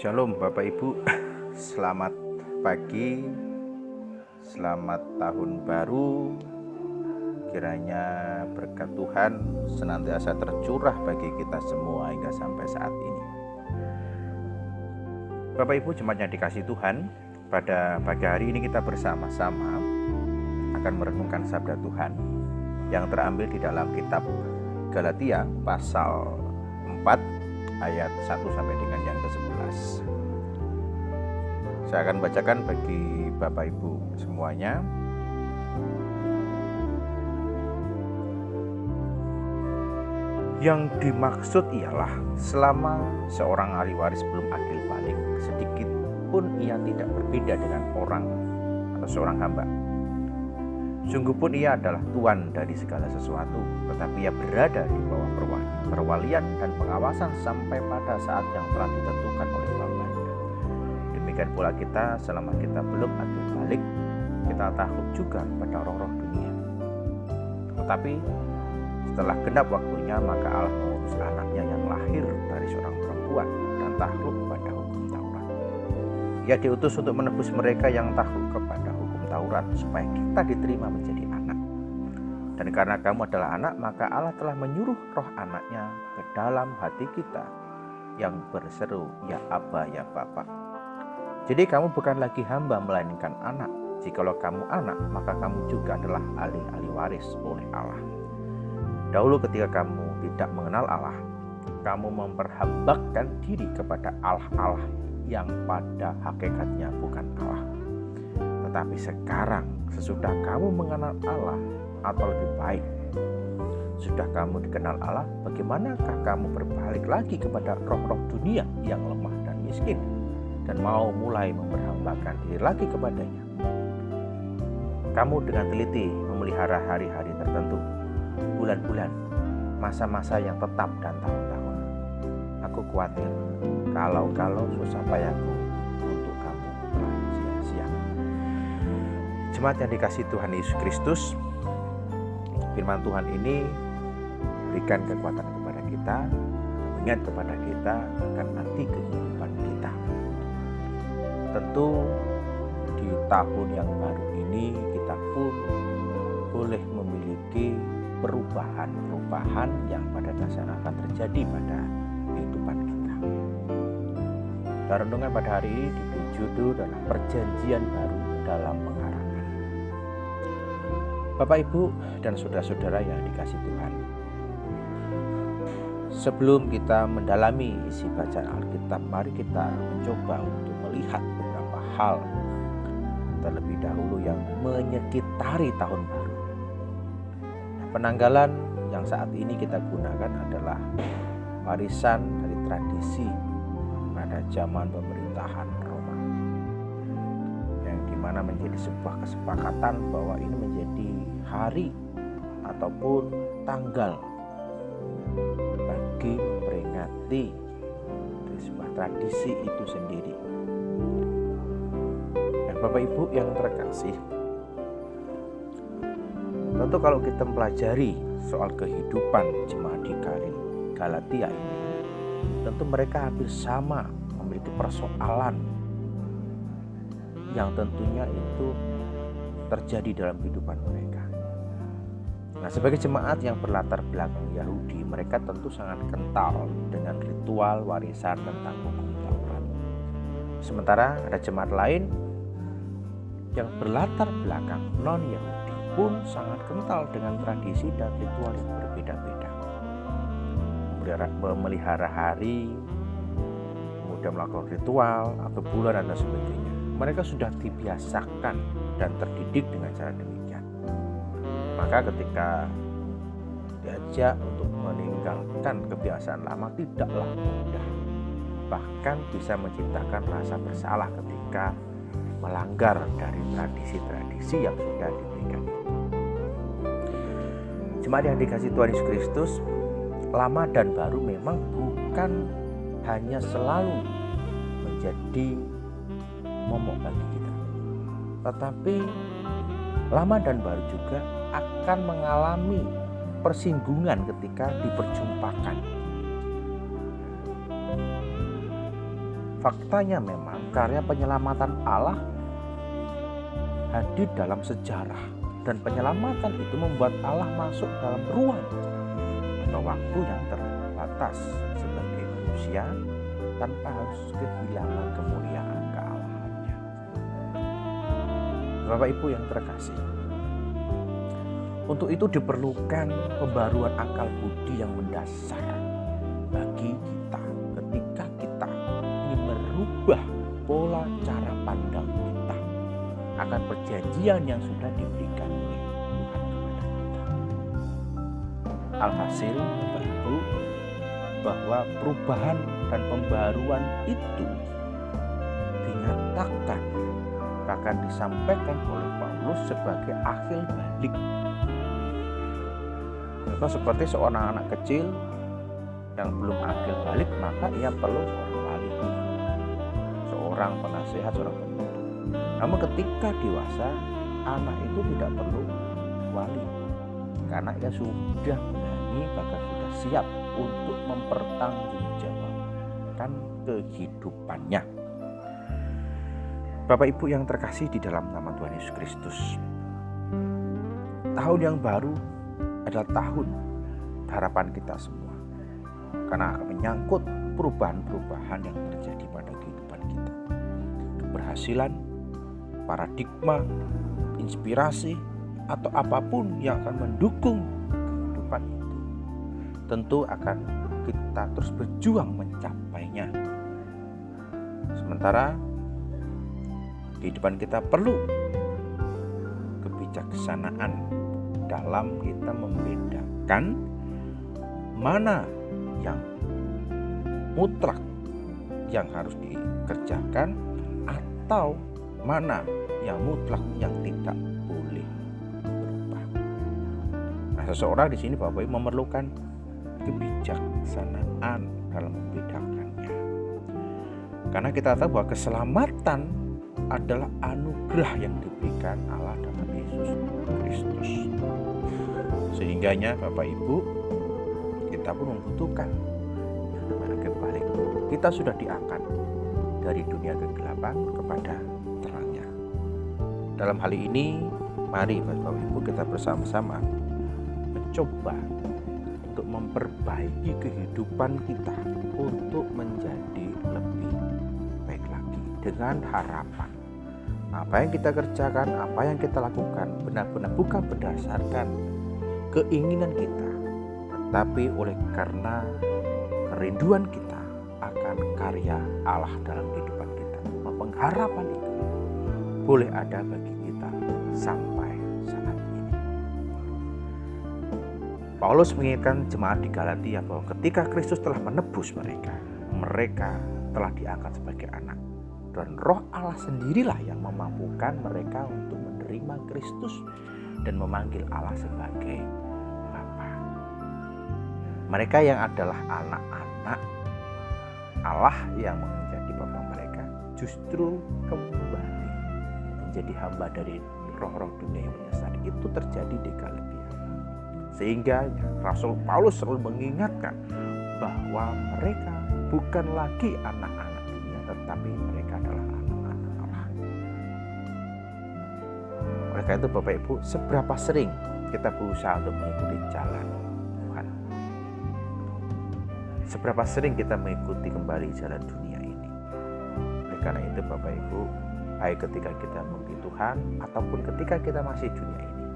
Shalom Bapak Ibu, selamat pagi, selamat tahun baru. Kiranya berkat Tuhan senantiasa tercurah bagi kita semua hingga sampai saat ini. Bapak Ibu jemaat yang dikasihi Tuhan, pada pagi hari ini kita bersama-sama akan merenungkan sabda Tuhan yang terambil di dalam kitab Galatia pasal 4 ayat 1 sampai dengan yang ke-11. Saya akan bacakan bagi Bapak Ibu semuanya. Yang dimaksud ialah selama seorang ahli waris belum akil balik, sedikit pun ia tidak berbeda dengan orang atau seorang hamba. Sungguh pun ia adalah tuan dari segala sesuatu, tetapi ia berada di bawah perwalian dan pengawasan sampai pada saat yang telah ditentukan oleh Bapaknya. Demikian pula kita, selama kita belum akil balik, kita takluk juga pada roh-roh dunia. Tetapi setelah genap waktunya, maka Allah mengutus anaknya yang lahir dari seorang perempuan dan takluk pada hukum Taurat. Ia diutus untuk menebus mereka yang takluk kepada hukum Taurat, supaya kita diterima menjadi anak. Dan karena kamu adalah anak, maka Allah telah menyuruh roh anaknya ke dalam hati kita yang berseru, ya Aba, ya Bapa. Jadi kamu bukan lagi hamba melainkan anak. Jikalau kamu anak, maka kamu juga adalah ahli waris oleh Allah. Dahulu ketika kamu tidak mengenal Allah, kamu memperhambakan diri kepada Allah-Allah yang pada hakikatnya bukan Allah. Tetapi sekarang sesudah kamu mengenal Allah, atau lebih baik, sudah kamu dikenal Allah, bagaimanakah kamu berbalik lagi kepada roh-roh dunia yang lemah dan miskin, dan mau mulai memperhambakan diri lagi kepadanya? Kamu dengan teliti memelihara hari-hari tertentu, bulan-bulan, masa-masa yang tetap dan tahun-tahun. Aku khawatir kalau susah payahku untuk kamu telah sia-sia. Jemaat yang dikasihi Tuhan Yesus Kristus, firman Tuhan ini berikan kekuatan kepada kita, ingat kepada kita akan arti kehidupan kita. Tentu di tahun yang baru ini kita pun boleh memiliki perubahan-perubahan yang pada dasarnya akan terjadi pada kehidupan kita. Dan renungan pada hari ini diberi judul dalam perjanjian baru dalam pengharapan. Bapak, Ibu, dan saudara-saudara yang dikasihi Tuhan, sebelum kita mendalami isi bacaan Alkitab, mari kita mencoba untuk melihat beberapa hal terlebih dahulu yang menyekitari tahun baru. Penanggalan yang saat ini kita gunakan adalah warisan dari tradisi pada zaman pemerintahan Roma, yang dimana menjadi sebuah kesepakatan bahwa ini menjadi hari ataupun tanggal bagi memperingati dari sebuah tradisi itu sendiri. Dan Bapak Ibu yang terkasih, tentu kalau kita mempelajari soal kehidupan jemaat di Galatia ini, tentu mereka hampir sama memiliki persoalan yang tentunya itu terjadi dalam kehidupan mereka. Nah, sebagai jemaat yang berlatar belakang Yahudi, mereka tentu sangat kental dengan ritual warisan tentang hukum Taurat. Sementara ada jemaat lain yang berlatar belakang non-Yahudi pun sangat kental dengan tradisi dan ritual yang berbeda-beda. Memelihara hari, kemudian melakukan ritual atau bulan dan sebagainya. Mereka sudah dibiasakan dan terdidik dengan cara demikian. Maka ketika diajak untuk meninggalkan kebiasaan lama tidaklah mudah. Bahkan bisa menciptakan rasa bersalah ketika melanggar dari tradisi-tradisi yang sudah diberikan. Jemaat yang dikasihi Tuhan Yesus Kristus, lama dan baru memang bukan hanya selalu menjadi momok bagi kita, tetapi lama dan baru juga akan mengalami persinggungan ketika diperjumpakan. Faktanya memang karya penyelamatan Allah hadir dalam sejarah, dan penyelamatan itu membuat Allah masuk dalam ruang atau waktu yang terbatas sebagai manusia tanpa harus kehilangan kemuliaan kealahannya. Bapak Ibu yang terkasih, untuk itu diperlukan pembaruan akal budi yang mendasar bagi kita ketika kita ingin merubah pola cara pandang kita akan perjanjian yang sudah diberikan oleh Tuhan kepada kita. Alhasil, Bapak Ibu, bahwa perubahan dan pembaruan itu dinyatakan, bahkan disampaikan oleh Paulus sebagai akhir balik. Atau seperti seorang anak kecil yang belum akhir balik, maka ia perlu seorang wali, seorang penasehat, seorang penuntun. Namun ketika dewasa, anak itu tidak perlu wali, karena ia sudah berani, bahkan sudah siap untuk mempertanggungjawabkan kehidupannya. Bapak Ibu yang terkasih di dalam nama Tuhan Yesus Kristus, tahun yang baru adalah tahun harapan kita semua, karena akan menyangkut perubahan-perubahan yang terjadi pada kehidupan kita. Keberhasilan, paradigma, inspirasi, atau apapun yang akan mendukung kehidupan itu tentu akan kita terus berjuang mencapainya. Sementara kehidupan kita perlu kebijaksanaan dalam kita membedakan mana yang mutlak yang harus dikerjakan atau mana yang mutlak yang tidak boleh berubah. Nah, seseorang di sini Bapak Ibu memerlukan kebijaksanaan dalam membedakannya. Karena kita tahu bahwa keselamatan adalah anugerah yang diberikan Allah dalam Yesus Kristus. Sehingganya Bapak Ibu, kita pun membutuhkan yang namanya kebalik. Kita sudah diangkat dari dunia kegelapan kepada terangnya. Dalam hal ini, mari Bapak Ibu kita bersama-sama mencoba untuk memperbaiki kehidupan kita untuk menjadi lebih baik lagi, dengan harapan apa yang kita kerjakan, apa yang kita lakukan benar-benar bukan berdasarkan keinginan kita, tetapi oleh karena kerinduan kita akan karya Allah dalam kehidupan kita. Pengharapan itu boleh ada bagi kita sampai saat ini. Paulus mengingatkan jemaat di Galatia bahwa ketika Kristus telah menebus mereka, mereka telah diangkat sebagai anak. Dan Roh Allah sendirilah yang memampukan mereka untuk menerima Kristus dan memanggil Allah sebagai Bapa. Mereka yang adalah anak-anak Allah yang menjadi Bapa mereka justru kembali menjadi hamba dari roh-roh dunia yang menyesat. Itu terjadi di Galatia. Sehingga Rasul Paulus selalu mengingatkan bahwa mereka bukan lagi anak-anak dunia, tetapi mereka adalah anak-anak Allah. Oleh karena itu Bapak Ibu, seberapa sering kita berusaha untuk mengikuti jalan Tuhan? Seberapa sering kita mengikuti kembali jalan dunia ini? Oleh karena itu Bapak Ibu, baik ketika kita mengikuti Tuhan ataupun ketika kita masih dunia ini,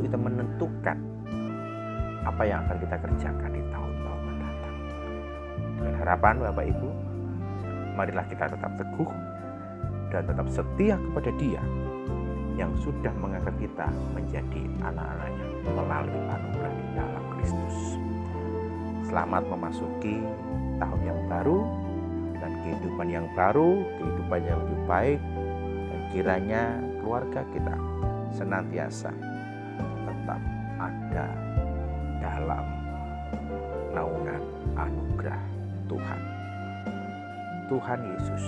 kita menentukan apa yang akan kita kerjakan di tahun-tahun mendatang. Dengan harapan Bapak Ibu, marilah kita tetap teguh dan tetap setia kepada Dia yang sudah mengangkat kita menjadi anak-anaknya melalui anugerah di dalam Kristus. Selamat memasuki tahun yang baru dan kehidupan yang baru, kehidupan yang lebih baik, dan kiranya keluarga kita senantiasa tetap ada dalam naungan anugerah Tuhan. Tuhan Yesus